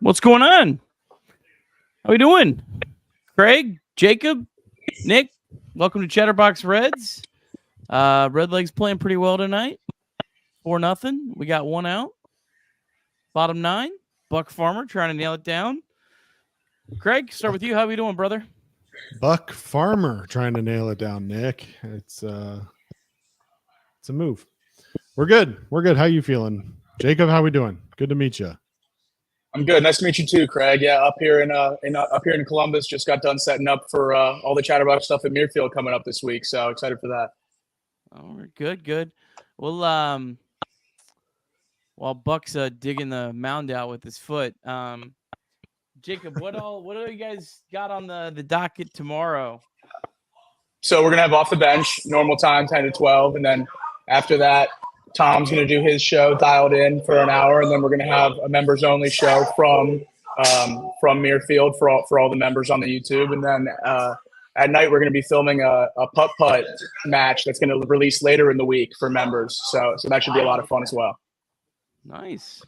What's going on? How we doing? Craig, Jacob, Nick, welcome to Chatterbox Reds. Red Legs playing pretty well tonight. 4-0. We got one out. Bottom 9. Buck Farmer trying to nail it down. Craig, start with you. How we doing, brother? Buck Farmer trying to nail it down, Nick. It's a move. We're good. How you feeling? Jacob, how we doing? Good to meet you. I'm good. Nice to meet you too, Craig. Yeah, up here in Columbus, just got done setting up for all the Chatterbox stuff at Muirfield coming up this week. So excited for that. Oh, good. Well, while Buck's digging the mound out with his foot, Jacob, what all you guys got on the docket tomorrow? So we're gonna have off the bench, normal time, 10 to 12, and then after that, Tom's gonna do his show, dialed in for an hour, and then we're gonna have a members only show from Muirfield for all the members on the YouTube, and then at night we're gonna be filming a putt match that's gonna release later in the week for members. So that should be a lot of fun as well. Nice.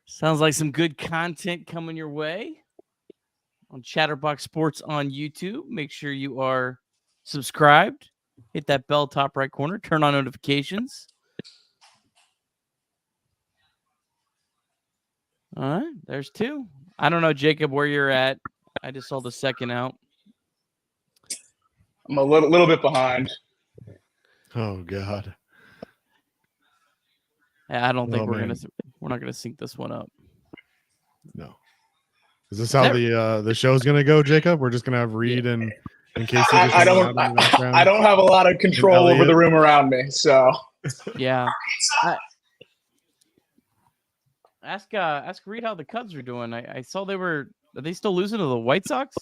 Sounds like some good content coming your way on Chatterbox Sports on YouTube. Make sure you are subscribed. Hit that bell top right corner. Turn on notifications. All right, there's 2. I don't know, Jacob, where you're at. I just saw the second out. I'm a little bit behind. Oh God. I don't think we're not gonna sync this one up. No. Is this how the show's gonna go, Jacob? We're just gonna have Reed and in case I don't have a lot of control over the room around me, so yeah. Ask Reed how the Cubs are doing. I saw are they still losing to the White Sox?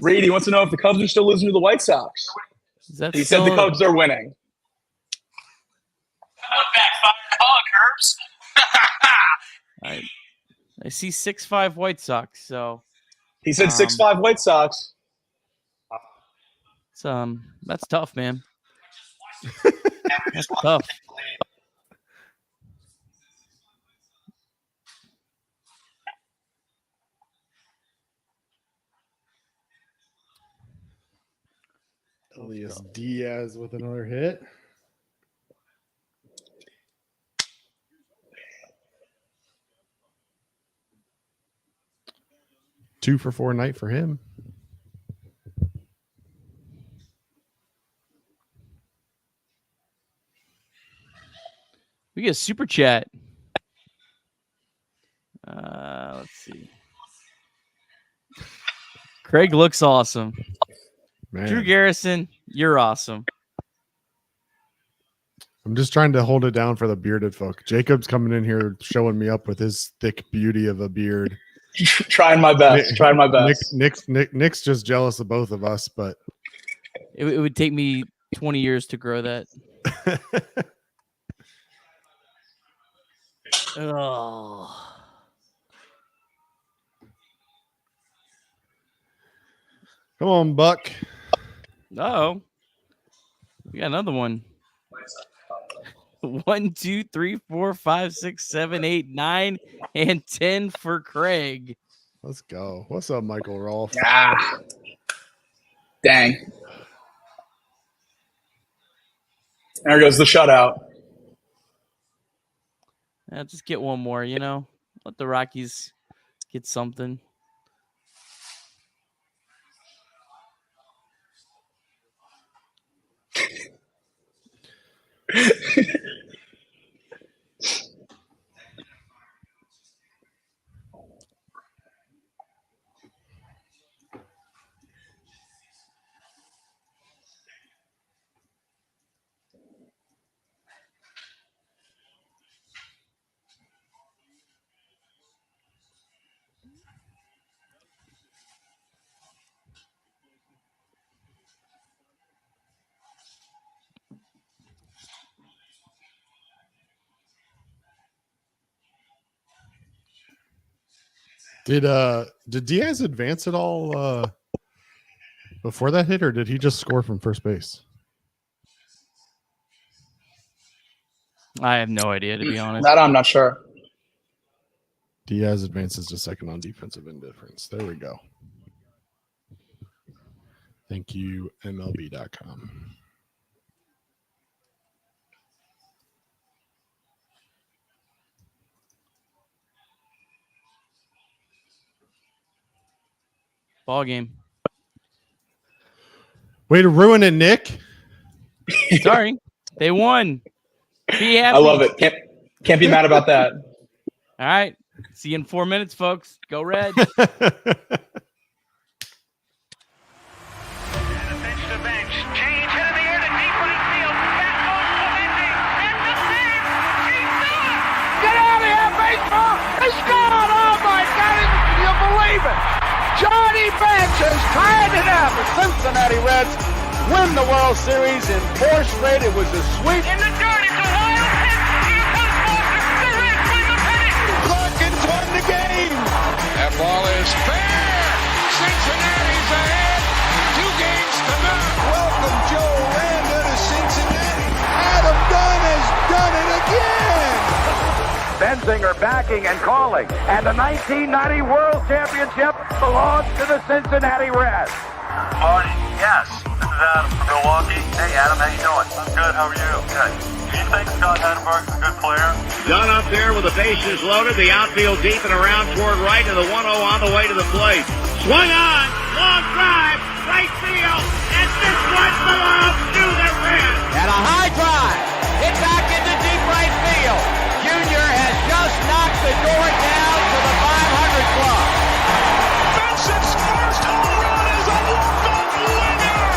Reed, he wants to know if the Cubs are still losing to the White Sox. He said the Cubs are winning. I see 6-5 White Sox. So he said 6-5 White Sox. That's tough, man. That's tough. Elias Diaz with another hit. Two for 4 night for him. We get a super chat. Let's see. Craig looks awesome. Man. Drew Garrison, you're awesome. I'm just trying to hold it down for the bearded folk. Jacob's coming in here showing me up with his thick beauty of a beard. Trying my best. Nick's just jealous of both of us, but it would take me 20 years to grow that. Oh. Come on, Buck. Oh, we got another one. 1, 2, 3, 4, 5, 6, 7, 8, 9, and 10 for Craig. Let's go. What's up, Michael Rolfe? Ah, dang. There goes the shutout. Just get one more, Let the Rockies get something. Did Diaz advance at all before that hit, or did he just score from first base? I have no idea, to be honest. That I'm not sure. Diaz advances to second on defensive indifference. There we go. Thank you, MLB.com. Ball game. Way to ruin it, Nick. Sorry. They won. Be happy. I love it. Can't be mad about that. All right. See you in 4 minutes, folks. Go Reds. Johnny Bench has tied it up. The Cincinnati Reds win the World Series in 4 straight. It was a sweep. In the dirt, it's a wild pitch. Here comes Montas. The Reds win the pennant. Hawkins won the game. That ball is fair. Cincinnati's ahead. 2 games to none. Welcome Joe Randa to Cincinnati. Adam Dunn has done it again. Benzinger backing and calling. And the 1990 World Championship belongs to the Cincinnati Reds. Marty, yes. This is Adam from Milwaukee. Hey, Adam, how you doing? I'm good. How are you? Good. Do you think Scott Chatterbox is a good player? Dunn up there with the bases loaded, the outfield deep and around toward right, and the 1-0 on the way to the plate. Swung on, long drive, right field, and this one belongs to the Reds. And a high drive. Hit back into deep right field. Junior has just knocked the door down to the 500 club. Benson's first home run is a walk-off winner.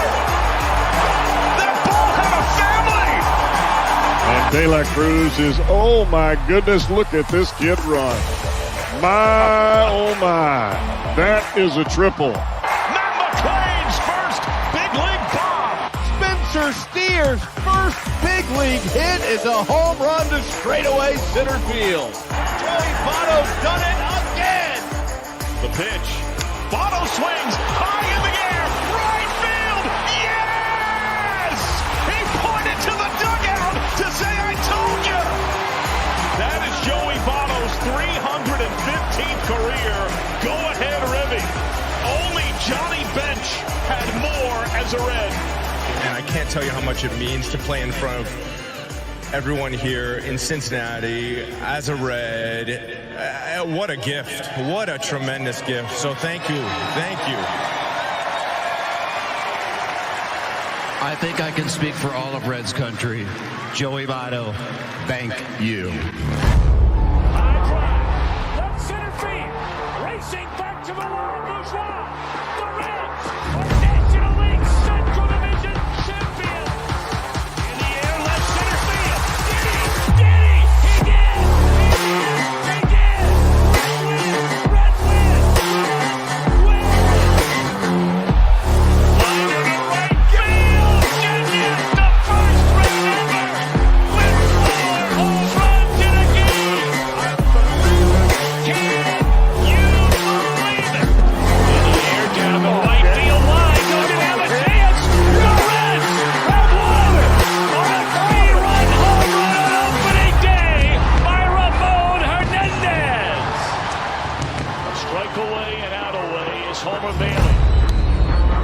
That ball had a family. And De La Cruz is, oh my goodness, look at this kid run. My, oh my, that is a triple. Matt McClain's first big league bomb. Spencer Steer's first big league hit is a home run to straightaway center field. Joey Votto's done it again. The pitch. Votto swings high in the air. Right field. Yes! He pointed to the dugout to say, I told you. That is Joey Votto's 315th career go-ahead ribby. Only Johnny Bench had more as a Red. And I can't tell you how much it means to play in front of everyone here in Cincinnati as a Red. What a gift. What a tremendous gift. So thank you. Thank you. I think I can speak for all of Reds country. Joey Votto, thank you. High drive. Left center field. Racing back to the line. Bourgeois. The Reds are National League Central Division champions. In the air, left center field. Did he? He did. He did. Reds win. Line to right field. Genius, the first Red ever. With 4 home runs in a game. Can you believe it? In the air, down the right field line. Doesn't have a chance. The Reds have won on a 3-run home run on opening day by Ramon Hernandez. A strike away and out away is Homer Bailey.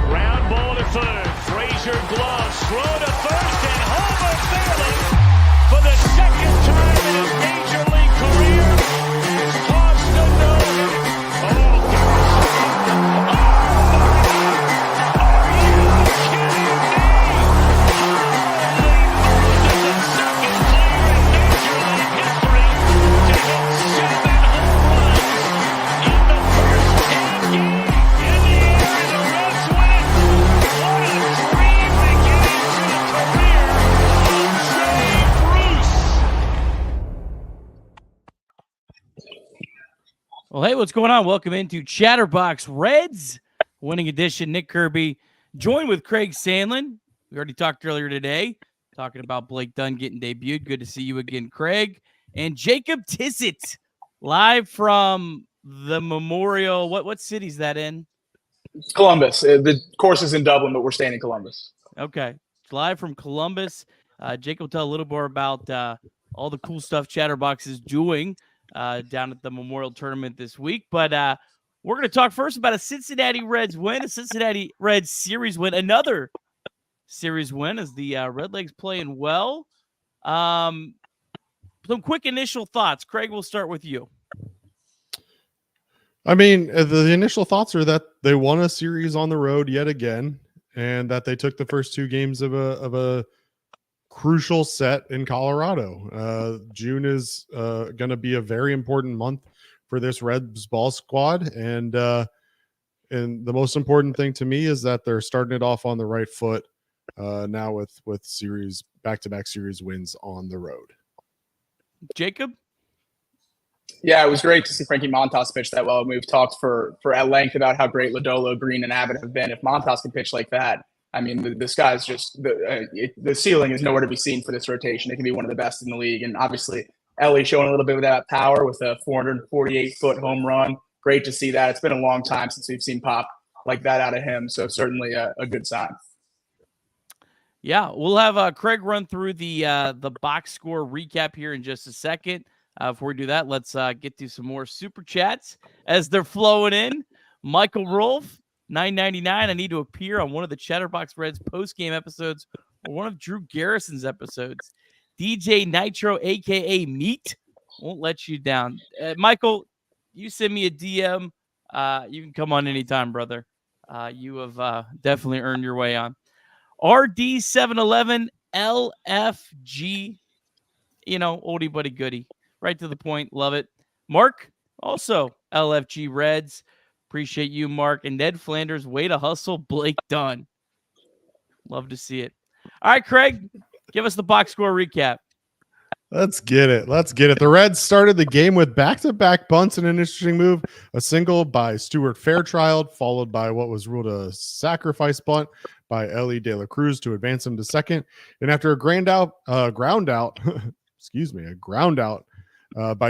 Ground ball to third. Frazier gloves. Throw to first, and Homer Bailey, for the second time in his major league career, has tossed a no-hitter. Oh, gosh. Are you kidding me? Holy Moses, the second player in major league history to hit 7 home runs in the first 10 games. In the air, and the Reds win. What a dream beginning to the career of Jay Bruce. Well, hey, what's going on? Welcome into Chatterbox Reds, winning edition. Nick Kirby, joined with Craig Sandlin. We already talked earlier today, talking about Blake Dunn getting debuted. Good to see you again, Craig. And Jacob Tissett, live from the Memorial. What city's that in? Columbus. The course is in Dublin, but we're staying in Columbus. Okay. Live from Columbus. Jake will tell a little more about all the cool stuff Chatterbox is doing down at the Memorial Tournament this week. But we're going to talk first about a Cincinnati Reds win, a Cincinnati Reds series win, another series win as the Redlegs playing well. Some quick initial thoughts. Craig, we'll start with you. I mean, the initial thoughts are that they won a series on the road yet again, and that they took the first two games of a crucial set in Colorado. June is going to be a very important month for this Reds ball squad, and the most important thing to me is that they're starting it off on the right foot now with series back-to-back series wins on the road. Jacob? Yeah, it was great to see Frankie Montas pitch that well. We've talked for at length about how great Lodolo, Green, and Abbott have been. If Montas can pitch like that, I mean, the sky's just the ceiling is nowhere to be seen for this rotation. It can be one of the best in the league, and obviously Ellie showing a little bit of that power with a 448-foot home run. Great to see that. It's been a long time since we've seen pop like that out of him, so certainly a good sign. Yeah, we'll have Craig run through the box score recap here in just a second. Before we do that, let's get to some more super chats as they're flowing in. Michael Rolfe, $9.99. I need to appear on one of the Chatterbox Reds post-game episodes or one of Drew Garrison's episodes. DJ Nitro, a.k.a. Meat, won't let you down. Michael, you send me a DM. You can come on anytime, brother. You have definitely earned your way on. RD711 LFG, oldie buddy goodie. Right to the point. Love it. Mark, also LFG Reds. Appreciate you, Mark. And Ned Flanders, way to hustle. Blake Dunn. Love to see it. All right, Craig, give us the box score recap. Let's get it. The Reds started the game with back-to-back bunts and an interesting move. A single by Stuart Fairchild, followed by what was ruled a sacrifice bunt by Ellie De La Cruz to advance him to second. And after a ground out by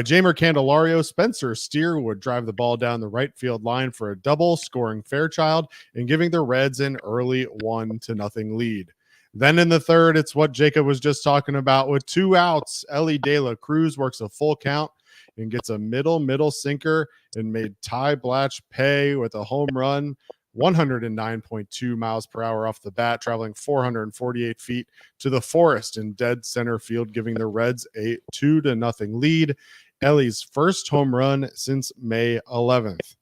Jamer Candelario, Spencer Steer would drive the ball down the right field line for a double, scoring Fairchild and giving the Reds an early 1-0 lead. Then in the third, it's what Jacob was just talking about. With 2 outs, Ellie De La Cruz works a full count and gets a middle sinker and made Ty Blatch pay with a home run, 109.2 miles per hour off the bat, traveling 448 feet to the forest in dead center field, giving the Reds a 2-0 lead. Ellie's first home run since May 11th.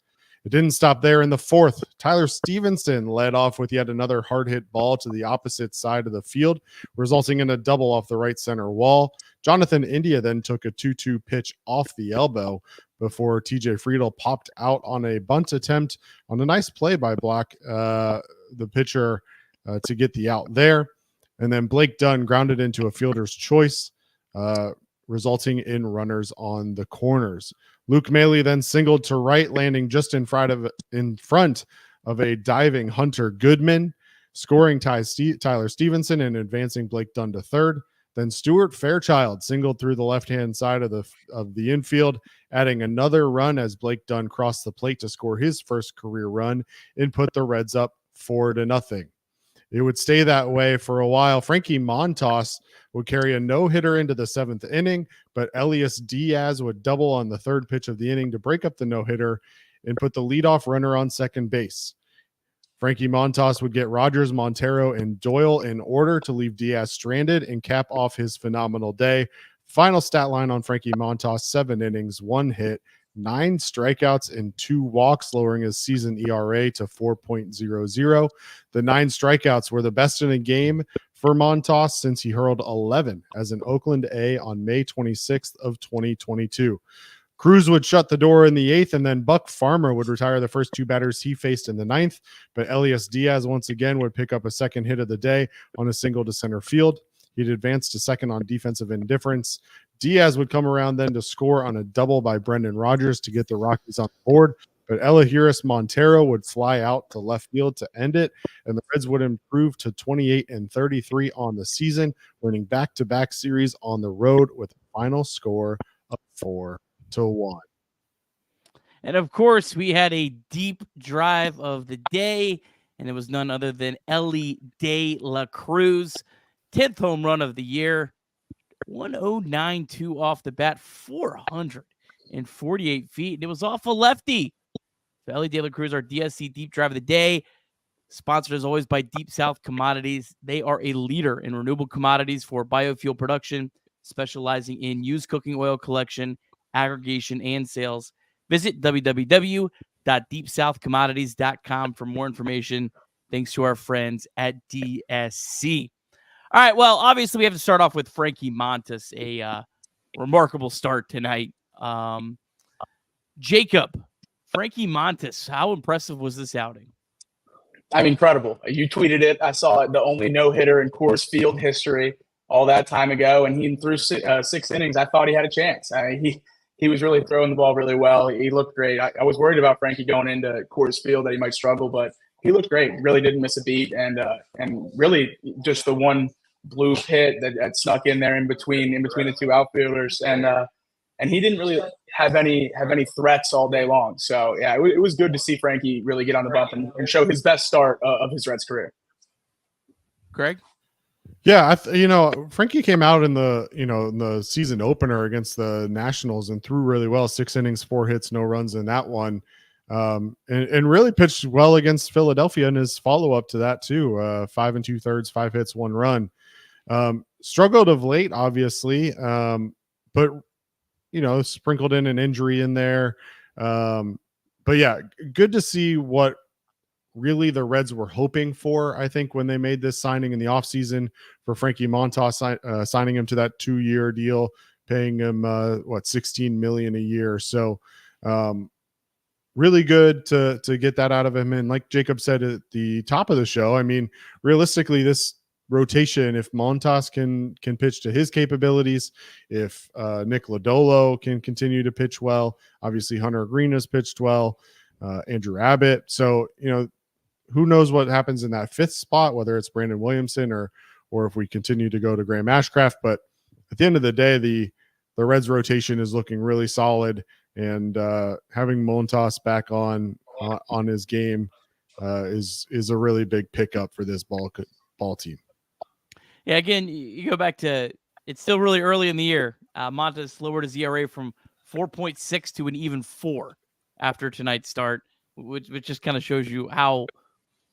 It didn't stop there in the fourth. Tyler Stevenson led off with yet another hard-hit ball to the opposite side of the field, resulting in a double off the right center wall. Jonathan India then took a 2-2 pitch off the elbow before TJ Friedel popped out on a bunt attempt on a nice play by Black, the pitcher, to get the out there. And then Blake Dunn grounded into a fielder's choice, resulting in runners on the corners. Luke Maley then singled to right, landing just in front of a diving Hunter Goodman, scoring Tyler Stevenson and advancing Blake Dunn to third. Then Stuart Fairchild singled through the left-hand side of the infield, adding another run as Blake Dunn crossed the plate to score his first career run and put the Reds up 4-0. It would stay that way for a while. Frankie Montas would carry a no-hitter into the 7th inning, but Elias Diaz would double on the third pitch of the inning to break up the no-hitter and put the leadoff runner on second base. Frankie Montas would get Rogers, Montero, and Doyle in order to leave Diaz stranded and cap off his phenomenal day. Final stat line on Frankie Montas: 7 innings, 1 hit, 9 strikeouts, and 2 walks, lowering his season ERA to 4.00. The 9 strikeouts were the best in a game for Montas since he hurled 11 as an Oakland A on May 26th of 2022. Cruz would shut the door in the 8th, and then Buck Farmer would retire the first 2 batters he faced in the 9th. But Elias Diaz once again would pick up a second hit of the day on a single to center field. He'd advance to second on defensive indifference. Diaz would come around then to score on a double by Brendan Rodgers to get the Rockies on the board. But Elahiris Montero would fly out to left field to end it, and the Reds would improve to 28-33 on the season, winning back-to-back series on the road with a final score of 4-1. And of course, we had a deep drive of the day, and it was none other than Ellie De La Cruz, 10th home run of the year, 109.2 off the bat, 448 feet, and it was off a lefty. So Ellie De La Cruz, our DSC deep drive of the day, sponsored as always by Deep South Commodities. They are a leader in renewable commodities for biofuel production, specializing in used cooking oil collection, aggregation, and sales. Visit www.deepsouthcommodities.com for more information. Thanks to our friends at DSC. All right, well, obviously we have to start off with Frankie Montas, a remarkable start tonight. Jacob, Frankie Montas, how impressive was this outing? I'm incredible. You tweeted it. I saw it. The only no-hitter in Coors Field history all that time ago, and he threw 6 innings. I thought he had a chance. He was really throwing the ball really well. He looked great. I was worried about Frankie going into Coors Field that he might struggle, but he looked great. Really didn't miss a beat, and really just the one blue hit that snuck in there in between the two outfielders, and he didn't really have any threats all day long. So yeah, it was good to see Frankie really get on the bump and show his best start of his Reds career. Greg? Yeah, Frankie came out in the season opener against the Nationals and threw really well. 6 innings, 4 hits, no runs in that one, and really pitched well against Philadelphia in his follow up to that too. 5 2/3, 5 hits, 1 run. Struggled of late, obviously, but sprinkled in an injury in there. But yeah, good to see what really the Reds were hoping for, I think, when they made this signing in the offseason for Frankie Montas, signing him to that 2-year deal, paying him $16 million a year. So really good to get that out of him. And like Jacob said at the top of the show, I mean, realistically, this rotation, if Montas can pitch to his capabilities, if Nick Lodolo can continue to pitch well, obviously Hunter Green has pitched well, Andrew Abbott. So, who knows what happens in that 5th spot, whether it's Brandon Williamson or if we continue to go to Graham Ashcraft. But at the end of the day, the Reds rotation is looking really solid, and having Montas back on his game is a really big pickup for this ball team. Yeah, again, you go back to, it's still really early in the year. Montas lowered his ERA from 4.6 to an even 4 after tonight's start, which just kind of shows you how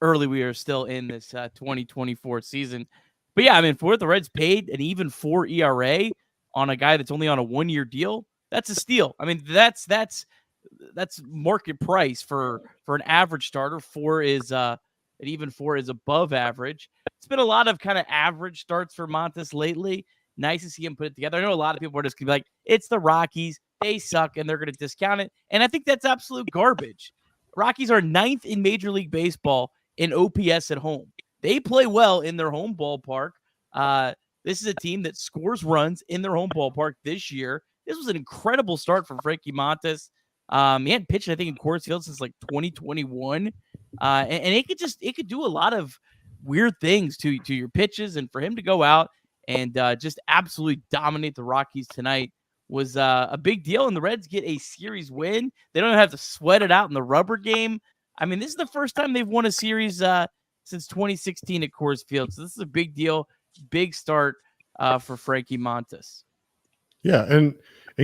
early we are still in this 2024 season. But yeah, I mean, for what the Reds paid an even 4 ERA on a guy that's only on a 1-year deal, that's a steal. I mean, that's market price for an average starter. 4 is an even 4 is above average. It's been a lot of kind of average starts for Montas lately. Nice to see him put it together. I know a lot of people are just going to be like, it's the Rockies, they suck, and they're going to discount it. And I think that's absolute garbage. Rockies are 9th in Major League Baseball in OPS at home. They play well in their home ballpark. This is a team that scores runs in their home ballpark this year. This was an incredible start for Frankie Montas. He hadn't pitched, I think, in Coors Field since like 2021. And it could do a lot of weird things to your pitches. And for him to go out and just absolutely dominate the Rockies tonight was a big deal. And the Reds get a series win. They don't have to sweat it out in the rubber game. I mean, this is the first time they've won a series since 2016 at Coors Field. So this is a big deal, big start for Frankie Montas. Yeah, and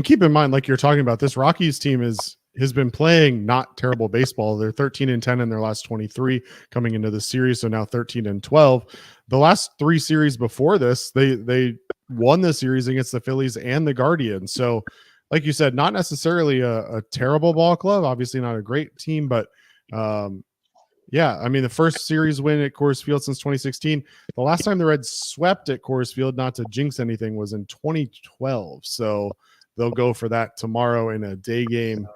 keep in mind, like you're talking about, this Rockies team has been playing not terrible baseball. They're 13-10 in their last 23 coming into the series, so now 13-12. The last 3 series before this, they won the series against the Phillies and the Guardians. So, like you said, not necessarily a terrible ball club. Obviously, not a great team, but yeah, I mean, the first series win at Coors Field since 2016. The last time the Reds swept at Coors Field, not to jinx anything, was in 2012. So they'll go for that tomorrow in a day game.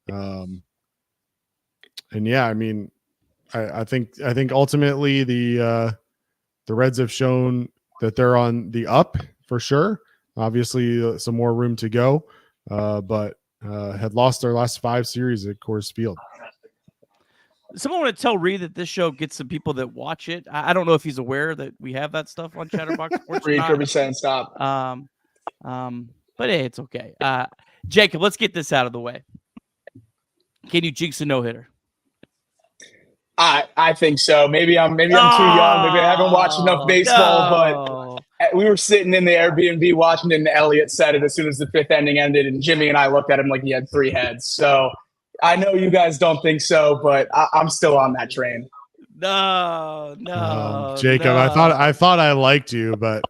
And yeah, I mean, I think ultimately the Reds have shown that they're on the up for sure. Obviously, some more room to go, but had lost their last 5 series at Coors Field. Someone want to tell Reed that this show gets some people that watch it. I don't know if he's aware that we have that stuff on Chatterbox Sports. Reed Kirby saying stop. But hey, it's okay. Jacob, let's get this out of the way. Can you jinx a no-hitter? I think so. Maybe I'm too young. Maybe I haven't watched enough baseball, but we were sitting in the Airbnb watching it, and Elliott said it as soon as the fifth inning ended, and Jimmy and I looked at him like he had three heads. So I know you guys don't think so, but I'm still on that train. No, Jacob, no. I thought I liked you, but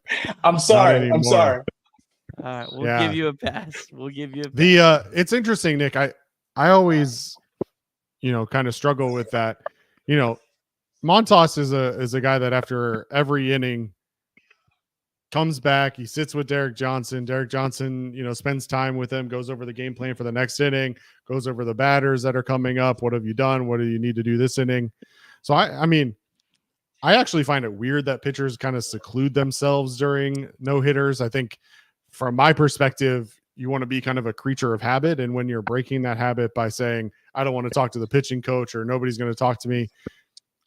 I'm sorry. I'm sorry. All right, we'll give you a pass. We'll give you a pass. It's interesting, Nick. I always, kind of struggle with that. Montas is a guy that after every inning comes back, he sits with Derek Johnson. Derek Johnson, spends time with him, goes over the game plan for the next inning, goes over the batters that are coming up. What have you done? What do you need to do this inning? So I actually find it weird that pitchers kind of seclude themselves during no-hitters. I think from my perspective, you want to be kind of a creature of habit. And when you're breaking that habit by saying, I don't want to talk to the pitching coach or nobody's going to talk to me,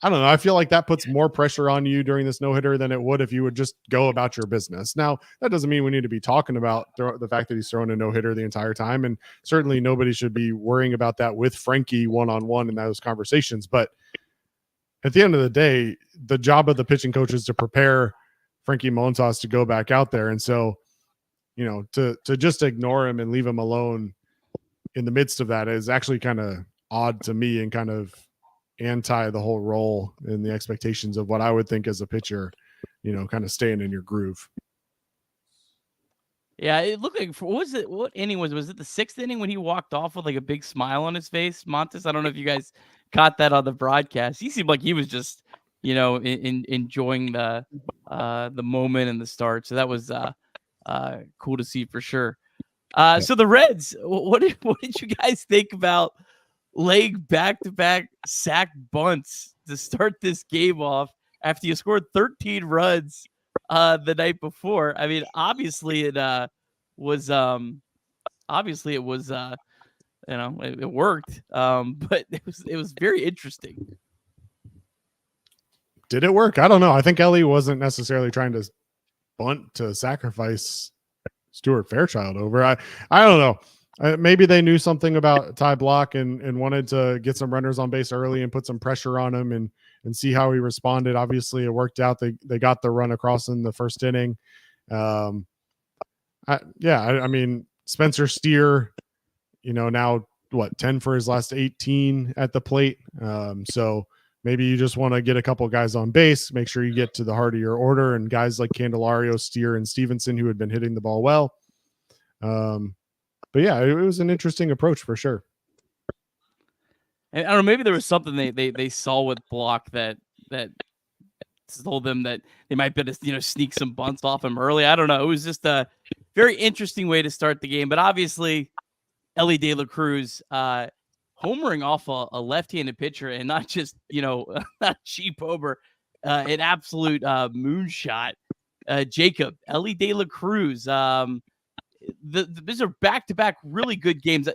I don't know. I feel like that puts more pressure on you during this no-hitter than it would if you would just go about your business. Now, that doesn't mean we need to be talking about the fact that he's throwing a no-hitter the entire time. And certainly nobody should be worrying about that with Frankie one-on-one in those conversations. But at the end of the day, the job of the pitching coach is to prepare Frankie Montas to go back out there. And so, to just ignore him and leave him alone in the midst of that is actually kind of odd to me and kind of anti the whole role and the expectations of what I would think as a pitcher, kind of staying in your groove. Yeah, it looked like what inning was it the sixth inning when he walked off with like a big smile on his face, Montas? I don't know if you guys caught that on the broadcast. He seemed like he was just, enjoying the moment and the start. So that was cool to see for sure. So the Reds, what did you guys think about laying back-to-back sack bunts to start this game off after you scored 13 runs the night before? I mean, obviously it was it worked, but it was very interesting. Did it work? I don't know. I think Ellie wasn't necessarily trying to bunt to sacrifice Stuart Fairchild over. I don't know. Maybe they knew something about Ty Block and wanted to get some runners on base early and put some pressure on him and see how he responded. Obviously, it worked out. They got the run across in the first inning. I mean, Spencer Steer, now 10 for his last 18 at the plate. So maybe you just want to get a couple guys on base, make sure you get to the heart of your order, and guys like Candelario, Steer, and Stevenson who had been hitting the ball well. But yeah, it was an interesting approach for sure. And I don't know, maybe there was something they saw with Block that told them that they might be able to, sneak some bunts off him early. I don't know. It was just a very interesting way to start the game. But obviously, Elly De La Cruz homering off a left-handed pitcher, and not just, not a cheap homer, an absolute moonshot. Jacob, Elly De La Cruz, these are back-to-back really good games.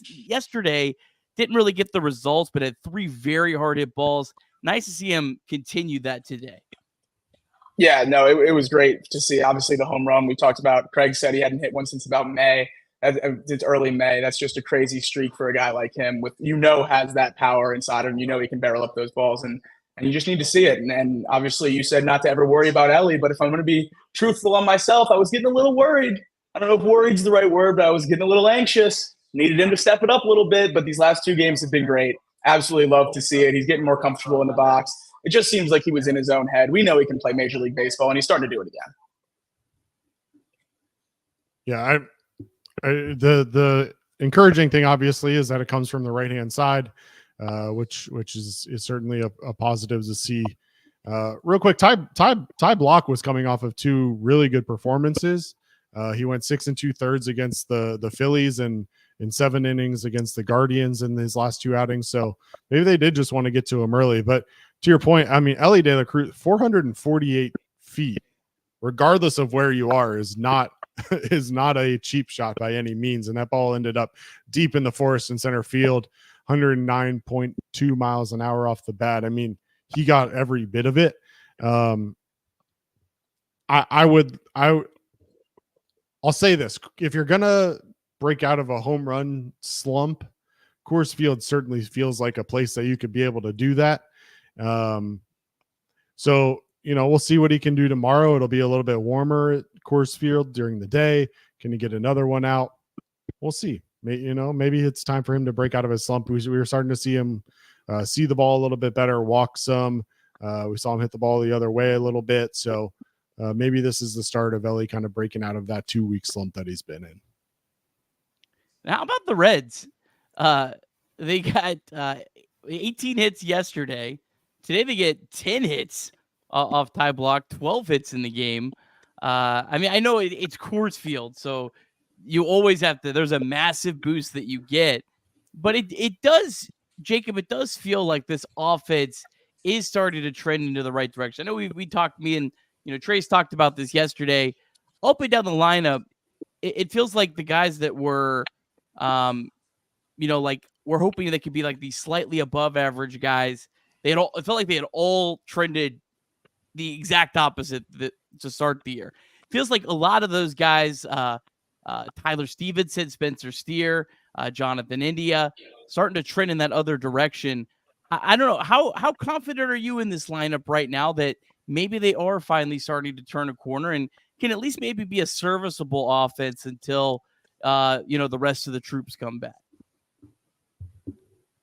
Yesterday didn't really get the results, but had three very hard hit balls. Nice to see him continue that today. Yeah, no, it was great to see. Obviously, the home run we talked about. Craig said he hadn't hit one since about May. It's early May. That's just a crazy streak for a guy like him. Has that power inside him. He can barrel up those balls, and you just need to see it. And obviously, you said not to ever worry about Elly, but if I'm going to be truthful on myself, I was getting a little worried. I don't know if worried's the right word, but I was getting a little anxious. Needed him to step it up a little bit, but these last two games have been great. Absolutely love to see it. He's getting more comfortable in the box. It just seems like he was in his own head. We know he can play Major League Baseball, and he's starting to do it again. Yeah, the encouraging thing, obviously, is that it comes from the right-hand side, which is certainly a positive to see. Real quick, Ty Block was coming off of two really good performances. He went 6 2/3 against the Phillies and in 7 innings against the Guardians in his last two outings. So maybe they did just want to get to him early. But to your point, I mean, Elly De La Cruz, 448 feet, regardless of where you are, is not a cheap shot by any means. And that ball ended up deep in the forest in center field, 109.2 miles an hour off the bat. I mean, he got every bit of it. I'll say this: if you're gonna break out of a home run slump Coors Field certainly feels like a place that you could be able to do that. So, we'll see what he can do tomorrow. It'll be a little bit warmer at Coors Field during the day. Can he get another one out? We'll see. Maybe it's time for him to break out of his slump. We were starting to see him see the ball a little bit better, walk some. We saw him hit the ball the other way a little bit. So maybe this is the start of Ellie kind of breaking out of that 2-week slump that he's been in. How about the Reds? They got 18 hits yesterday. Today they get 10 hits off Ty Block, 12 hits in the game. I know it's Coors Field, so you always have to, there's a massive boost that you get. But it does, Jacob, it does feel like this offense is starting to trend into the right direction. I know we talked, me and Trace talked about this yesterday. Up and down the lineup, it feels like the guys that were, like we're hoping they could be like these slightly above average guys. It felt like they had all trended the exact opposite to start the year. Feels like a lot of those guys, Tyler Stevenson, Spencer Steer, Jonathan India, starting to trend in that other direction. I don't know. How confident are you in this lineup right now that maybe they are finally starting to turn a corner and can at least maybe be a serviceable offense until the rest of the troops come back?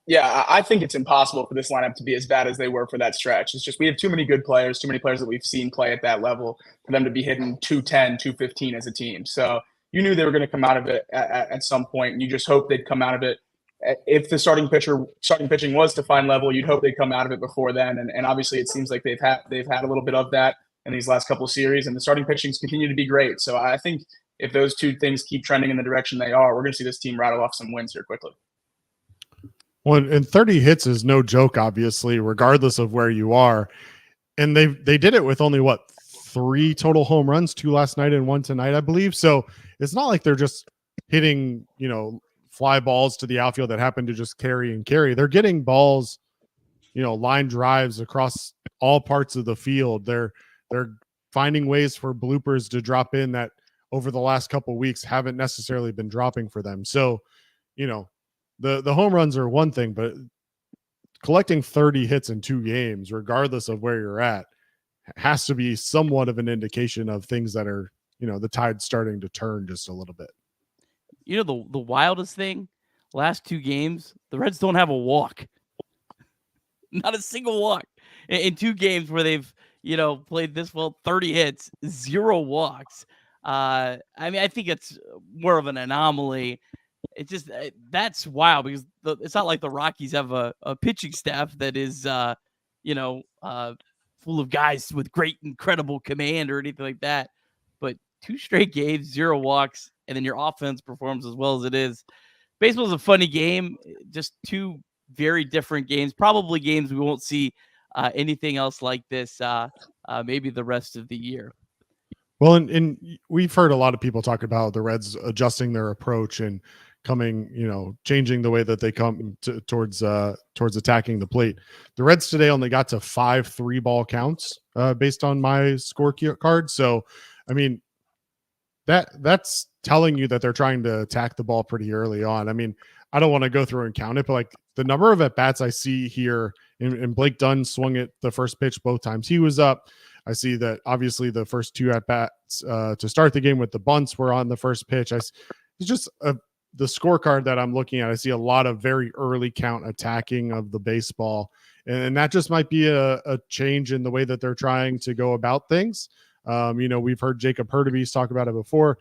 Yeah, I think it's impossible for this lineup to be as bad as they were for that stretch. It's just we have too many good players, too many players that we've seen play at that level for them to be hitting 210, 215 as a team. So you knew they were going to come out of it at some point, and you just hope they'd come out of it. If the starting pitching was to find level, you'd hope they'd come out of it before then. And obviously, it seems like they've had a little bit of that in these last couple of series, and the starting pitchings continue to be great. So I think if those two things keep trending in the direction they are, we're going to see this team rattle off some wins here quickly. Well, and 30 hits is no joke, obviously, regardless of where you are. And they did it with only 3 total home runs, 2 last night and 1 tonight, I believe. So it's not like they're just hitting, fly balls to the outfield that happen to just carry. They're getting balls, line drives across all parts of the field. They're finding ways for bloopers to drop in that over the last couple of weeks haven't necessarily been dropping for them. So, the home runs are one thing, but collecting 30 hits in 2 games, regardless of where you're at, has to be somewhat of an indication of things that are, the tide's starting to turn just a little bit. The wildest thing, last 2 games, the Reds don't have a walk. Not a single walk. In 2 games where they've, played this well, 30 hits, 0 walks. I think it's more of an anomaly. It's just that's wild because it's not like the Rockies have a pitching staff that is, full of guys with great, incredible command or anything like that. But 2 straight games, 0 walks, and then your offense performs as well as it is. Baseball is a funny game. Just 2 very different games. Probably games we won't see anything else like this. Maybe the rest of the year. Well, and we've heard a lot of people talk about the Reds adjusting their approach and coming, changing the way that they come towards attacking the plate. The Reds today only got to 5 3-ball counts based on my scorecard. So, that's telling you that they're trying to attack the ball pretty early on. I don't want to go through and count it, but like the number of at-bats I see here, and Blake Dunn swung at the first pitch both times he was up. I see that obviously the first 2 at-bats to start the game with the bunts were on the first pitch. It's just the scorecard that I'm looking at. I see a lot of very early count attacking of the baseball, and that just might be a change in the way that they're trying to go about things. We've heard Jacob Hurtubise talk about it before,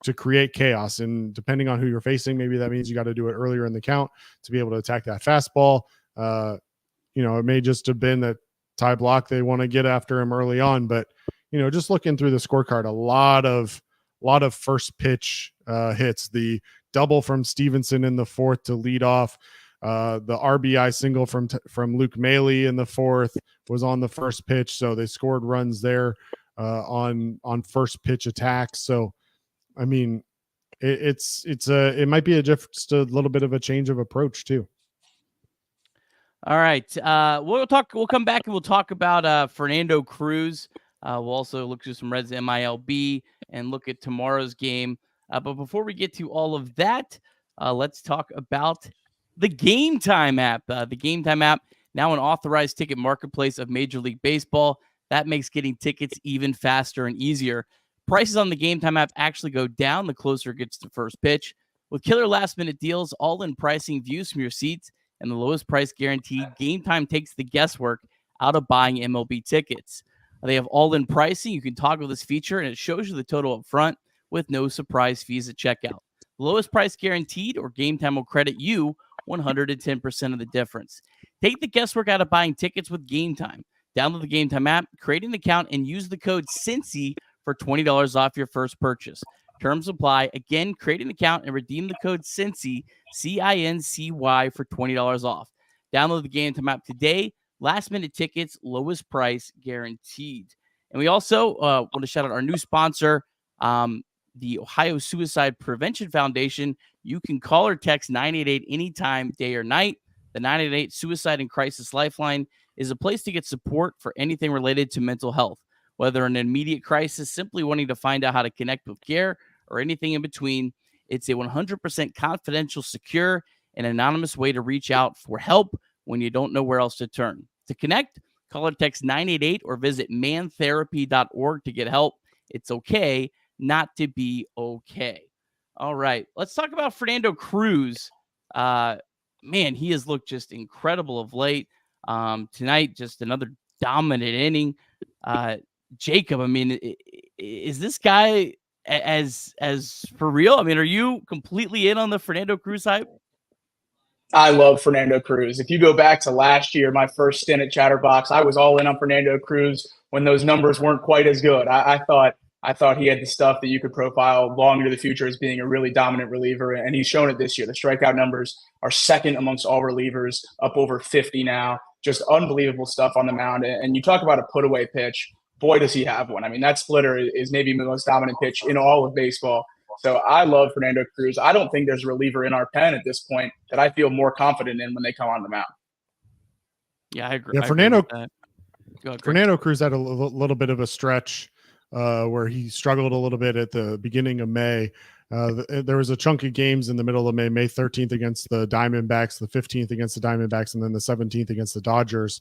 to create chaos, and depending on who you're facing, maybe that means you got to do it earlier in the count to be able to attack that fastball. It may just have been that Ty Block, they want to get after him early on, but just looking through the scorecard, a lot of first pitch hits. The double from Stevenson in the 4th to lead off, the RBI single from Luke Maley in the 4th was on the first pitch, so they scored runs there on first pitch attacks. So it might be just a little bit of a change of approach too. All right. We'll come back and we'll talk about Fernando Cruz. We'll also look through some Reds MILB and look at tomorrow's game. But before we get to all of that, let's talk about the Game Time app. The Game Time app, now an authorized ticket marketplace of Major League Baseball. That makes getting tickets even faster and easier. Prices on the Game Time app actually go down the closer it gets to first pitch. With killer last-minute deals, all-in pricing, views from your seats, and the lowest price guaranteed, Game Time takes the guesswork out of buying MLB tickets. They have all-in pricing. You can toggle this feature, and it shows you the total up front with no surprise fees at checkout. The lowest price guaranteed, or Game Time will credit you 110% of the difference. Take the guesswork out of buying tickets with Game Time. Download the Game Time app, create an account, and use the code CINCY for $20 off your first purchase. Terms apply. Again, create an account and redeem the code CINCY, CINCY, for $20 off. Download the Game Time app today. Last-minute tickets, lowest price guaranteed. And we also want to shout out our new sponsor, the Ohio Suicide Prevention Foundation. You can call or text 988 anytime, day or night. The 988 Suicide and Crisis Lifeline is a place to get support for anything related to mental health, whether an immediate crisis, simply wanting to find out how to connect with care, or anything in between. It's a 100% confidential, secure, and anonymous way to reach out for help when you don't know where else to turn. To connect, call or text 988 or visit mantherapy.org to get help. It's okay not to be okay. All right, let's talk about Fernando Cruz. Man, he has looked just incredible of late. Tonight, just another dominant inning. Jacob, I mean, is this guy as for real? I mean, are you completely in on the Fernando Cruz hype? I love Fernando Cruz. If you go back to last year, my first stint at Chatterbox, I was all in on Fernando Cruz when those numbers weren't quite as good. I thought he had the stuff that you could profile long into the future as being a really dominant reliever, and he's shown it this year. The strikeout numbers are second amongst all relievers, up over 50 now. Just unbelievable stuff on the mound. And you talk about a put-away pitch. Boy, does he have one. I mean, that splitter is maybe the most dominant pitch in all of baseball. So I love Fernando Cruz. I don't think there's a reliever in our pen at this point that I feel more confident in when they come on the mound. Yeah, I agree. Yeah, Fernando Cruz had a little bit of a stretch where he struggled a little bit at the beginning of May. There was a chunk of games in the middle of May 13th against the Diamondbacks, the 15th against the Diamondbacks, and then the 17th against the Dodgers,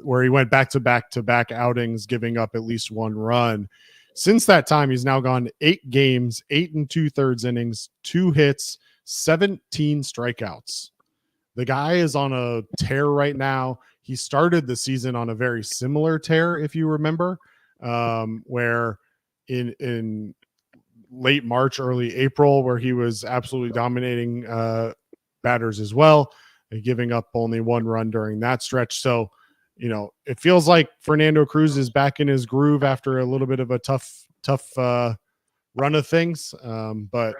where he went back-to-back outings, giving up at least one run. Since that time, he's now gone 8 games, 8 2/3 innings, 2 hits, 17 strikeouts. The guy is on a tear right now. He started the season on a very similar tear, if you remember, where in late March, early April, where he was absolutely dominating batters as well, and giving up only 1 run during that stretch. So, you know, it feels like Fernando Cruz is back in his groove after a little bit of a tough run of things. But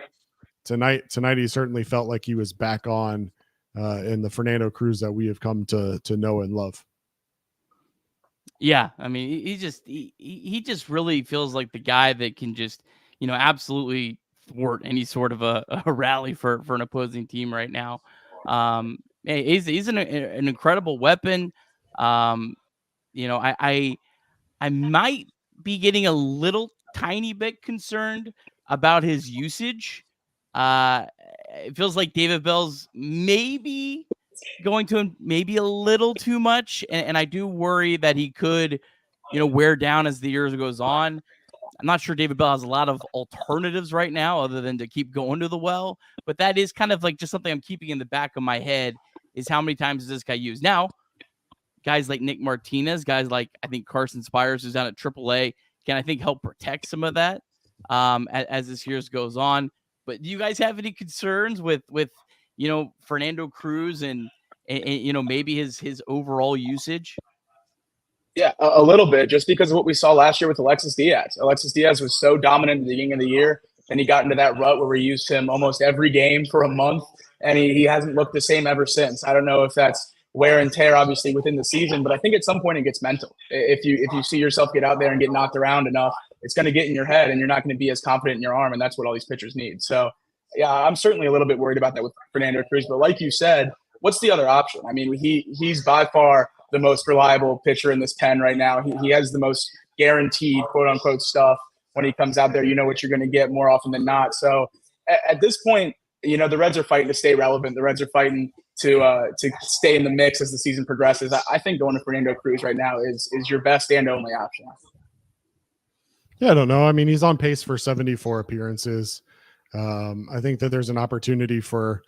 tonight he certainly felt like he was back on in the Fernando Cruz that we have come to know and love. Yeah, I mean, he just really feels like the guy that can just, you know, absolutely thwart any sort of a rally for an opposing team right now. He's an incredible weapon. You know, I might be getting a little tiny bit concerned about his usage. It feels like David Bell's maybe going to him maybe a little too much, and I do worry that he could, you know, wear down as the years goes on. I'm not sure David Bell has a lot of alternatives right now other than to keep going to the well, but that is kind of like just something I'm keeping in the back of my head, is how many times is this guy used. Now, guys like Nick Martinez, guys like I think Carson Spires, who's down at AAA, can I think help protect some of that as this year goes on. But do you guys have any concerns with you know, Fernando Cruz and you know, maybe his overall usage? Yeah, a little bit, just because of what we saw last year with Alexis Diaz. Alexis Diaz was so dominant at the beginning of the year, and he got into that rut where we used him almost every game for a month, and he hasn't looked the same ever since. I don't know if that's wear and tear, obviously, within the season, but I think at some point it gets mental. If you see yourself get out there and get knocked around enough, it's going to get in your head, and you're not going to be as confident in your arm, and that's what all these pitchers need. So, yeah, I'm certainly a little bit worried about that with Fernando Cruz, but like you said, what's the other option? I mean, he's by far the most reliable pitcher in this pen right now. He has the most guaranteed, quote unquote, stuff. When he comes out there, you know what you're going to get more often than not. So at this point, you know, the Reds are fighting to stay relevant. The Reds are fighting to stay in the mix as the season progresses. I think going to Fernando Cruz right now is your best and only option. Yeah, I don't know. I mean, he's on pace for 74 appearances. I think that there's an opportunity for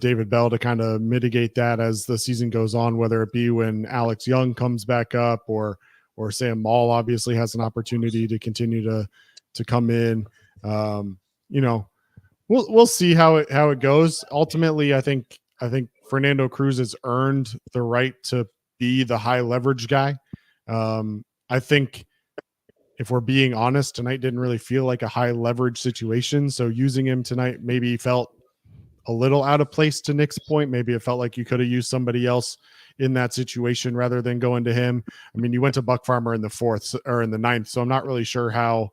David Bell to kind of mitigate that as the season goes on, whether it be when Alex Young comes back up or Sam Maul obviously has an opportunity to continue to come in. We'll see how it goes. Ultimately, I think Fernando Cruz has earned the right to be the high leverage guy. I think if we're being honest, tonight didn't really feel like a high leverage situation. So using him tonight maybe felt a little out of place to Nick's point. Maybe it felt like you could have used somebody else in that situation rather than going to him. I mean, you went to Buck Farmer in the 4th or in the 9th. So I'm not really sure how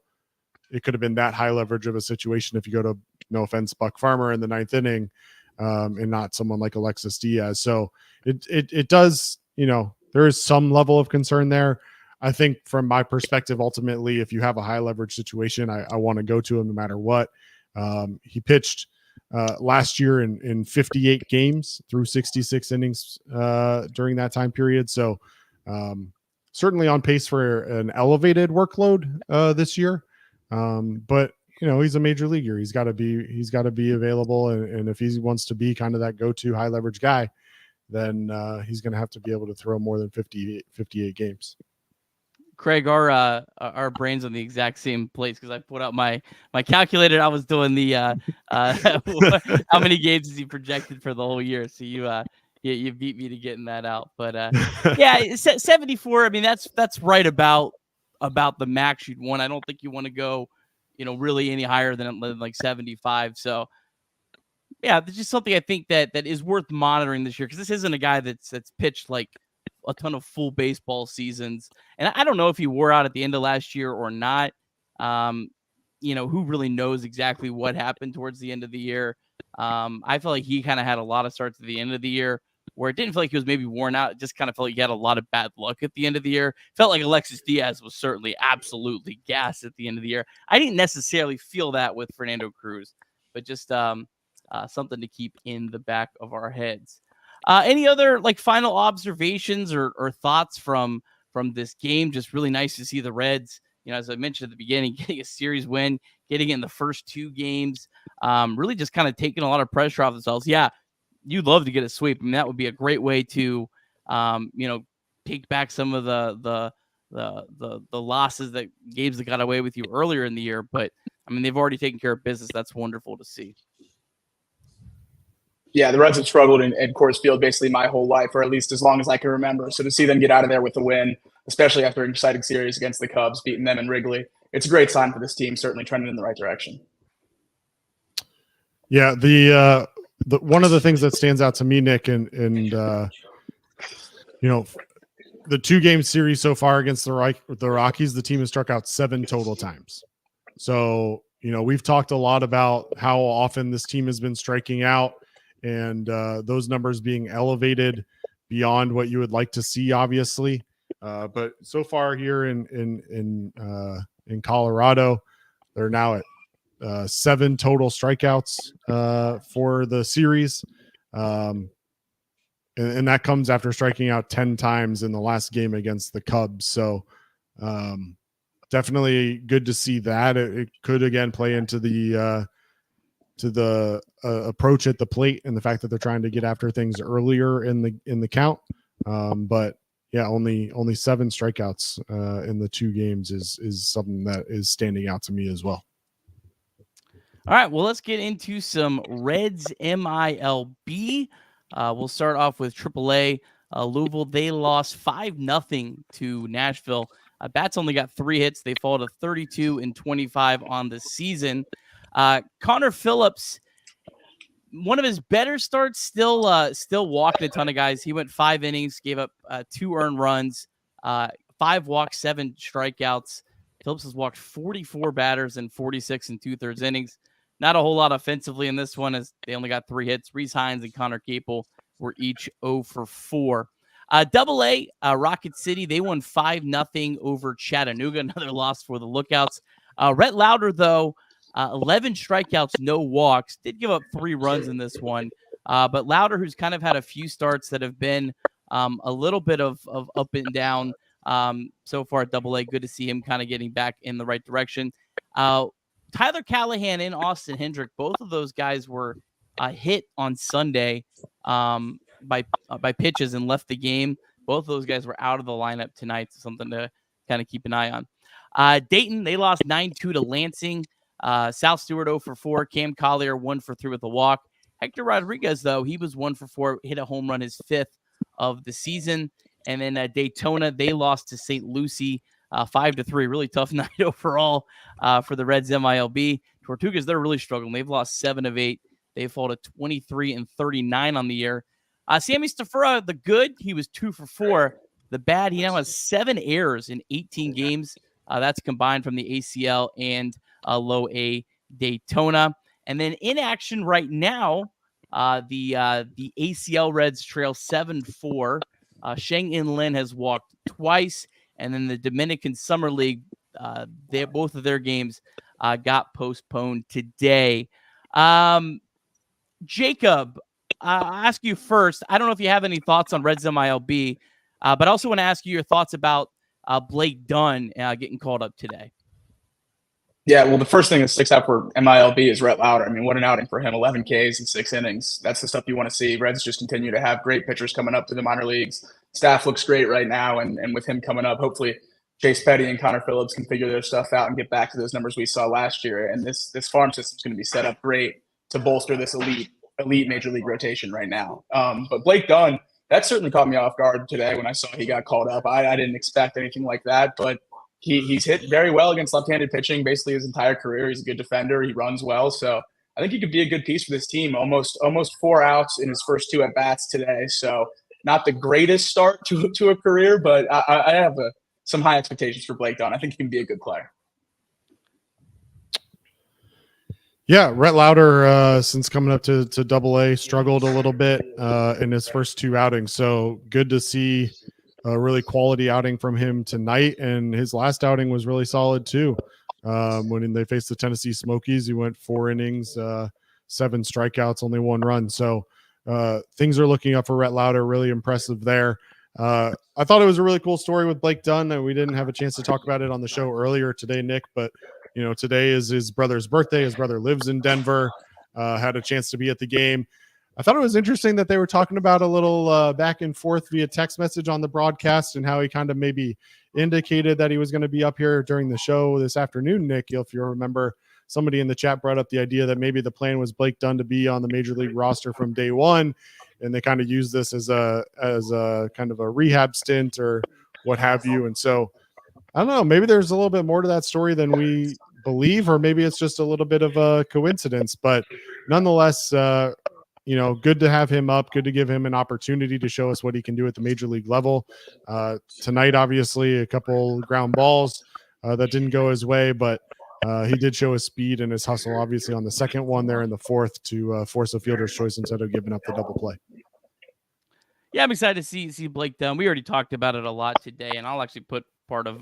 it could have been that high leverage of a situation if you go to, no offense, Buck Farmer in the 9th inning and not someone like Alexis Diaz. So it does, there is some level of concern there. I think from my perspective, ultimately, if you have a high leverage situation, I want to go to him no matter what. He pitched last year in 58 games through 66 innings during that time period. So certainly on pace for an elevated workload this year. But he's a major leaguer. He's got to be available. And if he wants to be kind of that go-to high leverage guy, then he's going to have to be able to throw more than 58 games. Craig, our brains on the exact same place because I put out my calculator. I was doing the how many games is he projected for the whole year? So you beat me to getting that out. But yeah, 74. I mean, that's right about the max you'd want. I don't think you want to go, really any higher than like 75. So yeah, there's just something I think that is worth monitoring this year because this isn't a guy that's pitched like a ton of full baseball seasons. And I don't know if he wore out at the end of last year or not. Who really knows exactly what happened towards the end of the year. I felt like he kind of had a lot of starts at the end of the year where it didn't feel like he was maybe worn out. It just kind of felt like he had a lot of bad luck at the end of the year. Felt like Alexis Diaz was certainly absolutely gassed at the end of the year. I didn't necessarily feel that with Fernando Cruz, but just something to keep in the back of our heads. Any other final observations or thoughts from this game? Just really nice to see the Reds, as I mentioned at the beginning, getting a series win, getting in the first 2 games, really just kind of taking a lot of pressure off themselves. Yeah, you'd love to get a sweep. I mean, that would be a great way to, take back some of the losses that games that got away with you earlier in the year. But I mean, they've already taken care of business. That's wonderful to see. Yeah, the Reds have struggled in Coors Field basically my whole life, or at least as long as I can remember. So to see them get out of there with a win, especially after an exciting series against the Cubs, beating them in Wrigley, it's a great sign for this team, certainly trending in the right direction. Yeah, the one of the things that stands out to me, Nick, and the 2-game series so far against the Rockies, the team has struck out 7 total times. So, we've talked a lot about how often this team has been striking out. And those numbers being elevated beyond what you would like to see, obviously. But so far here in Colorado, they're now at 7 total strikeouts for the series, and that comes after striking out 10 times in the last game against the Cubs. So definitely good to see that. It could again play into the approach at the plate and the fact that they're trying to get after things earlier in the count. But yeah, only 7 strikeouts in the 2 games is something that is standing out to me as well. All right, well, let's get into some Reds MILB. We'll start off with AAA. Louisville, they lost 5-0 to Nashville. Bats only got 3 hits. They fall to 32-25 on the season. Connor Phillips, one of his better starts, still walking a ton of guys. He went 5 innings, gave up 2 earned runs, 5 walks, 7 strikeouts. Phillips has walked 44 batters in 46 2/3 innings. Not a whole lot offensively in this one as they only got 3 hits. Reese Hines and Connor Capel were each 0 for 4. AA, Rocket City, they won 5-0 over Chattanooga. Another loss for the Lookouts. Rhett Lauder, though, 11 strikeouts, no walks. Did give up 3 runs in this one. But Louder, who's kind of had a few starts that have been a little bit of up and down so far at Double A. Good to see him kind of getting back in the right direction. Tyler Callahan and Austin Hendrick, both of those guys were hit on Sunday by pitches and left the game. Both of those guys were out of the lineup tonight, so something to kind of keep an eye on. Dayton, they lost 9-2 to Lansing. South Stewart 0 for 4. Cam Collier 1 for 3 with a walk. Hector Rodriguez, though, he was 1 for 4, hit a home run, his 5th of the season. And then Daytona, they lost to St. Lucie 5-3. Really tough night overall for the Reds MILB. Tortugas, they're really struggling. They've lost 7 of 8. They fall to 23-39 on the year. Sammy Stafura, the good, he was 2 for 4. The bad, he now has 7 errors in 18 games. That's combined from the ACL and low A Daytona. And then in action right now, the ACL Reds trail 7-4. Sheng-In Lin has walked twice. And then the Dominican Summer League, both of their games got postponed today. Jacob, I'll ask you first. I don't know if you have any thoughts on Reds MILB, but I also want to ask you your thoughts about Blake Dunn getting called up today. Yeah, well, the first thing that sticks out for MILB is Rhett Lauder. I mean, what an outing for him. 11 Ks in 6 innings. That's the stuff you want to see. Reds just continue to have great pitchers coming up to the minor leagues. Staff looks great right now, and with him coming up, hopefully Chase Petty and Connor Phillips can figure their stuff out and get back to those numbers we saw last year. And this farm system is going to be set up great to bolster this elite major league rotation right now. But Blake Dunn, that certainly caught me off guard today when I saw he got called up. I didn't expect anything like that, but he's hit very well against left-handed pitching basically his entire career. He's a good defender. He runs well. So I think he could be a good piece for this team. Almost 4 outs in his first 2 at-bats today. So not the greatest start to a career, but I have some high expectations for Blake Dunn. I think he can be a good player. Yeah, Rhett Lauder, since coming up to Double A, struggled a little bit in his first 2 outings. So good to see a really quality outing from him tonight. And his last outing was really solid too. When they faced the Tennessee Smokies, he went 4 innings, 7 strikeouts, only 1 run. So things are looking up for Rhett Lauder. Really impressive there. I thought it was a really cool story with Blake Dunn, and we didn't have a chance to talk about it on the show earlier today, Nick, but today is his brother's birthday. His brother lives in Denver, had a chance to be at the game. I thought it was interesting that they were talking about a little back and forth via text message on the broadcast and how he kind of maybe indicated that he was going to be up here during the show this afternoon, Nick. If you remember, somebody in the chat brought up the idea that maybe the plan was Blake Dunn to be on the major league roster from day one, and they kind of used this as a kind of a rehab stint or what have you. And so I don't know, maybe there's a little bit more to that story than we believe, or maybe it's just a little bit of a coincidence, but nonetheless, good to have him up, good to give him an opportunity to show us what he can do at the major league level. Tonight, obviously, a couple ground balls that didn't go his way, but he did show his speed and his hustle, obviously, on the second one there in the 4th to force a fielder's choice instead of giving up the double play. Yeah, I'm excited to see Blake Dunn. We already talked about it a lot today, and I'll actually put part of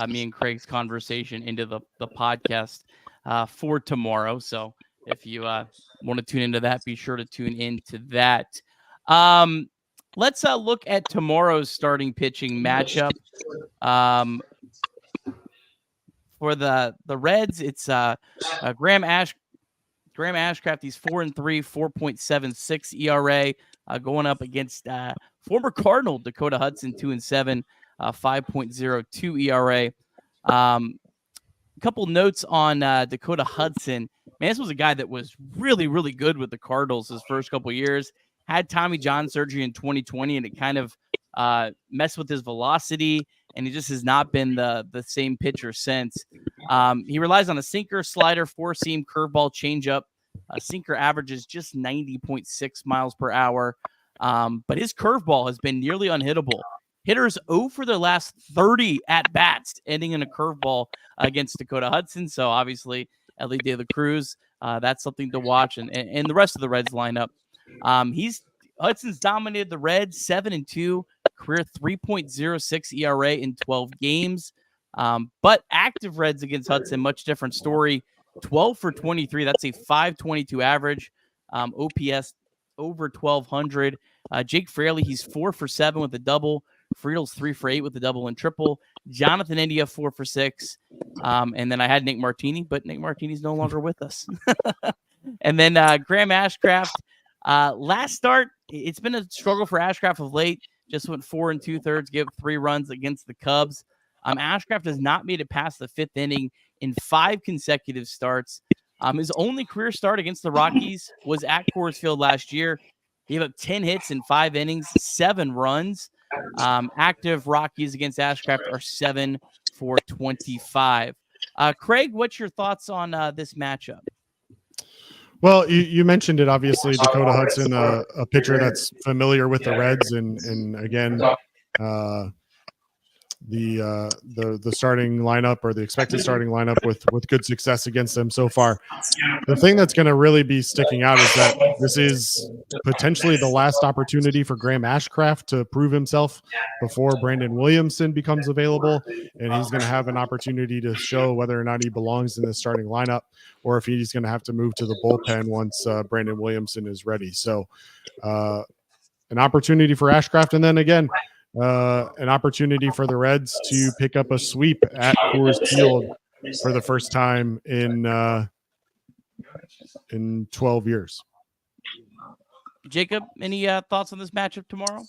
me and Craig's conversation into the podcast for tomorrow. So if you want to tune into that, be sure to tune into that. Let's look at tomorrow's starting pitching matchup. For the Reds, it's Graham Ashcraft. He's 4-3, 4.76 ERA, going up against former Cardinal Dakota Hudson, 2-7, 5.02 ERA. A couple notes on Dakota Hudson. Man, this was a guy that was really, really good with the Cardinals his first couple years. Had Tommy John surgery in 2020, and it kind of messed with his velocity, and he just has not been the same pitcher since. He relies on a sinker, slider, 4-seam, curveball, changeup. Sinker averages just 90.6 miles per hour, but his curveball has been nearly unhittable. Hitters 0 for their last 30 at-bats, ending in a curveball against Dakota Hudson. So obviously, Ellie De La Cruz, that's something to watch, and the rest of the Reds lineup. Hudson's dominated the Reds 7-2, career 3.06 ERA in 12 games. But active Reds against Hudson, much different story. 12 for 23. That's a 5.22 average. OPS over 1,200. Jake Fraley, he's 4 for 7 with a double. Friedel's 3 for 8 with a double and triple. Jonathan India, 4 for 6. And then I had Nick Martini, but Nick Martini's no longer with us. And then Graham Ashcraft. Last start, it's been a struggle for Ashcraft of late. Just went 4 2/3, gave up 3 runs against the Cubs. Ashcraft has not made it past the 5th inning in 5 consecutive starts. His only career start against the Rockies was at Coors Field last year. He gave up 10 hits in 5 innings, 7 runs. Active Rockies against Ashcraft are 7 for 25. Craig, what's your thoughts on this matchup? Well, you mentioned it, obviously. Dakota Hudson, a pitcher that's familiar with the Reds, and again, the starting lineup, or the expected starting lineup, with good success against them so far. The thing that's going to really be sticking out is that this is potentially the last opportunity for Graham Ashcraft to prove himself before Brandon Williamson becomes available, and he's going to have an opportunity to show whether or not he belongs in the starting lineup, or if he's going to have to move to the bullpen once Brandon Williamson is ready. So an opportunity for Ashcraft, and then again, an opportunity for the Reds to pick up a sweep at Coors Field for the first time in 12 years. Jacob, any thoughts on this matchup tomorrow?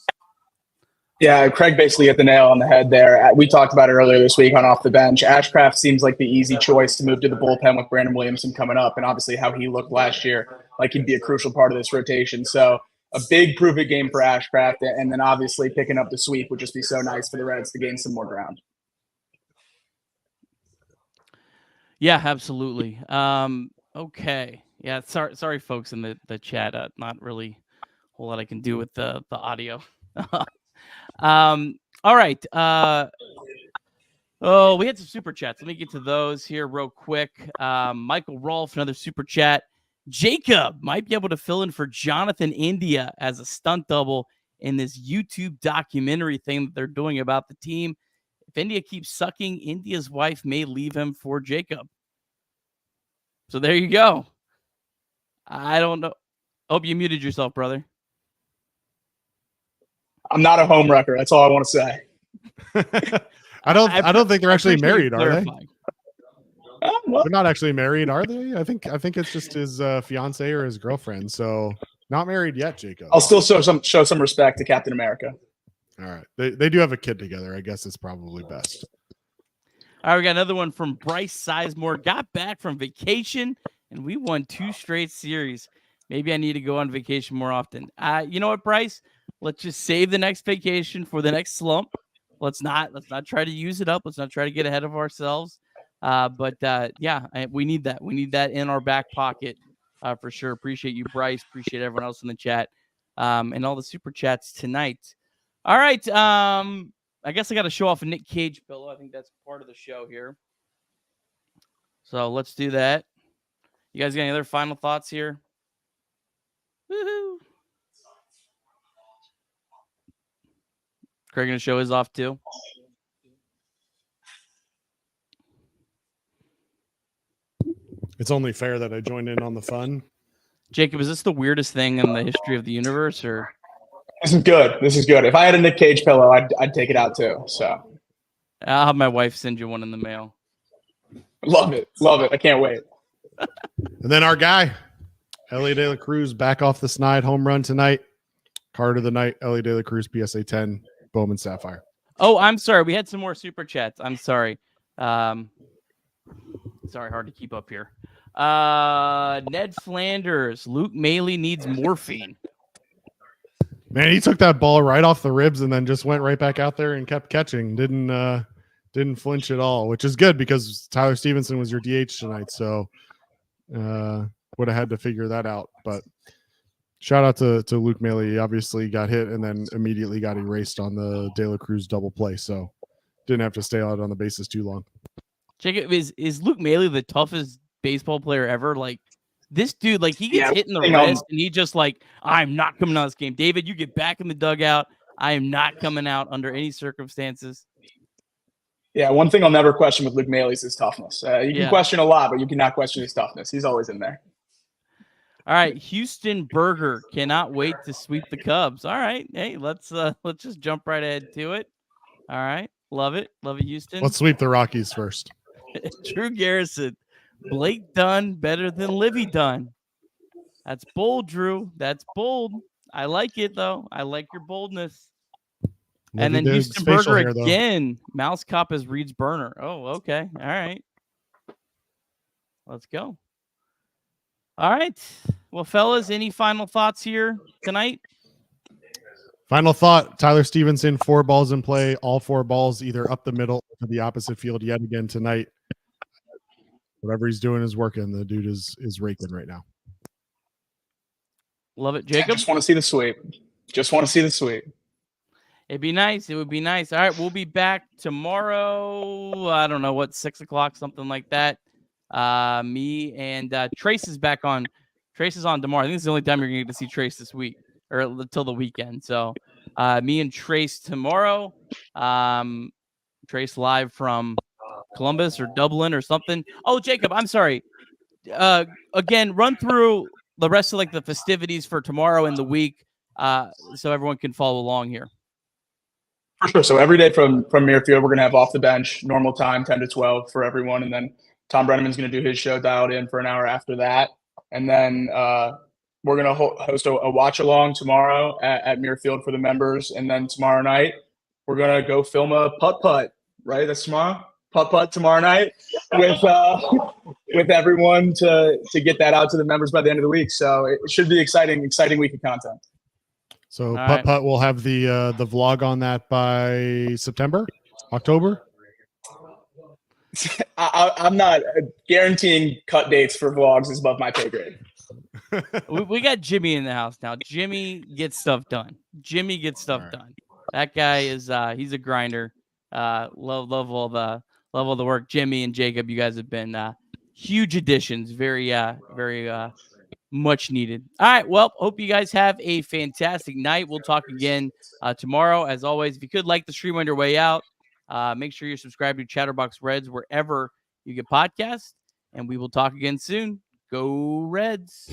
Yeah, Craig basically hit the nail on the head there. We talked about it earlier this week on Off the Bench. Ashcraft seems like the easy choice to move to the bullpen with Brandon Williamson coming up, and obviously how he looked last year, like he'd be a crucial part of this rotation. So a big prove-it game for Ashcraft, and then obviously picking up the sweep would just be so nice for the Reds to gain some more ground. Yeah, absolutely. Okay. Yeah, sorry, folks in the chat. Not really a whole lot I can do with the audio. All right. We had some super chats. Let me get to those here real quick. Michael Rolfe, another super chat. Jacob might be able to fill in for Jonathan India as a stunt double in this YouTube documentary thing that they're doing about the team. If India keeps sucking, India's wife may leave him for Jacob. So there you go. I don't know. Hope you muted yourself, brother. I'm not a home wrecker. That's all I want to say. I don't think they're actually married, are they? Well, They're not actually married, are they? I think it's just his fiance or his girlfriend. So not married yet, Jacob. I'll still show some respect to Captain America. All right. They do have a kid together. I guess it's probably best. All right, we got another one from Bryce Sizemore. Got back from vacation, and we won 2 straight series. Maybe I need to go on vacation more often. You know what, Bryce? Let's just save the next vacation for the next slump. Let's not try to use it up. Let's not try to get ahead of ourselves. But we need that. We need that in our back pocket for sure. Appreciate you, Bryce. Appreciate everyone else in the chat and all the super chats tonight. All right. I guess I got to show off a Nick Cage pillow. I think that's part of the show here. So let's do that. You guys got any other final thoughts here? Woohoo! Craig gonna show his off too. It's only fair that I join in on the fun. Jacob, is this the weirdest thing in the history of the universe, or? This is good. This is good. If I had a Nick Cage pillow, I'd take it out too. So I'll have my wife send you one in the mail. Love it. Love it. I can't wait. And then our guy, Ellie De La Cruz, back off the snide home run tonight. Card of the night, Ellie De La Cruz, PSA 10, Bowman Sapphire. Oh, I'm sorry. We had some more super chats. I'm sorry. Sorry, hard to keep up here. Ned Flanders, Luke Maley needs morphine. Man, he took that ball right off the ribs and then just went right back out there and kept catching. Didn't flinch at all, which is good because Tyler Stevenson was your DH tonight. So would have had to figure that out. But shout out to Luke Maley. He obviously got hit and then immediately got erased on the De La Cruz double play. So didn't have to stay out on the bases too long. Jacob, is Luke Maley the toughest baseball player ever? Like, this dude, like, he gets hit in the wrist and he just like, I'm not coming out of this game. David, you get back in the dugout. I am not coming out under any circumstances. Yeah, one thing I'll never question with Luke Maley is his toughness. You can question a lot, but you cannot question his toughness. He's always in there. All right, Houston Burger cannot wait to sweep the Cubs. All right, hey, let's just jump right ahead to it. All right, love it, Houston. Let's sweep the Rockies first. Drew Garrison, Blake Dunn better than Livy Dunn. That's bold, Drew. That's bold. I like it though. I like your boldness. And then Houston Burger again. Mouse Cop is Reed's burner. Oh, okay. All right. Let's go. All right. Well, fellas, any final thoughts here tonight? Final thought, Tyler Stevenson, 4 balls in play, all 4 balls either up the middle or to the opposite field yet again tonight. Whatever he's doing is working. The dude is raking right now. Love it, Jacob. I just want to see the sweep. Just want to see the sweep. It'd be nice. It would be nice. All right, we'll be back tomorrow. I don't know what, 6 o'clock, something like that. Me and Trace is back on. Trace is on tomorrow. I think it's the only time you're going to get to see Trace this week or until the weekend. So me and Trace tomorrow. Trace live from Columbus or Dublin or something. Oh, Jacob, I'm sorry. Again, run through the rest of like the festivities for tomorrow and the week so everyone can follow along here. For sure. So every day from Muirfield, we're going to have off the bench, normal time, 10 to 12 for everyone. And then Tom Brenneman's going to do his show dialed in for an hour after that. And then we're going to host a watch along tomorrow at Muirfield for the members. And then tomorrow night, we're going to go film a putt-putt, right? That's tomorrow? Putt-putt tomorrow night with everyone to get that out to the members by the end of the week. So it should be exciting week of content. So putt will have the vlog on that by September, October. I'm not guaranteeing cut dates for vlogs is above my pay grade. We got Jimmy in the house now. Jimmy gets stuff done. Done. That guy is he's a grinder. Love all the work. Jimmy and Jacob, you guys have been huge additions. Very much needed. All right. Well, hope you guys have a fantastic night. We'll talk again tomorrow. As always, if you could like the stream on your way out, make sure you're subscribed to Chatterbox Reds wherever you get podcasts, and we will talk again soon. Go Reds.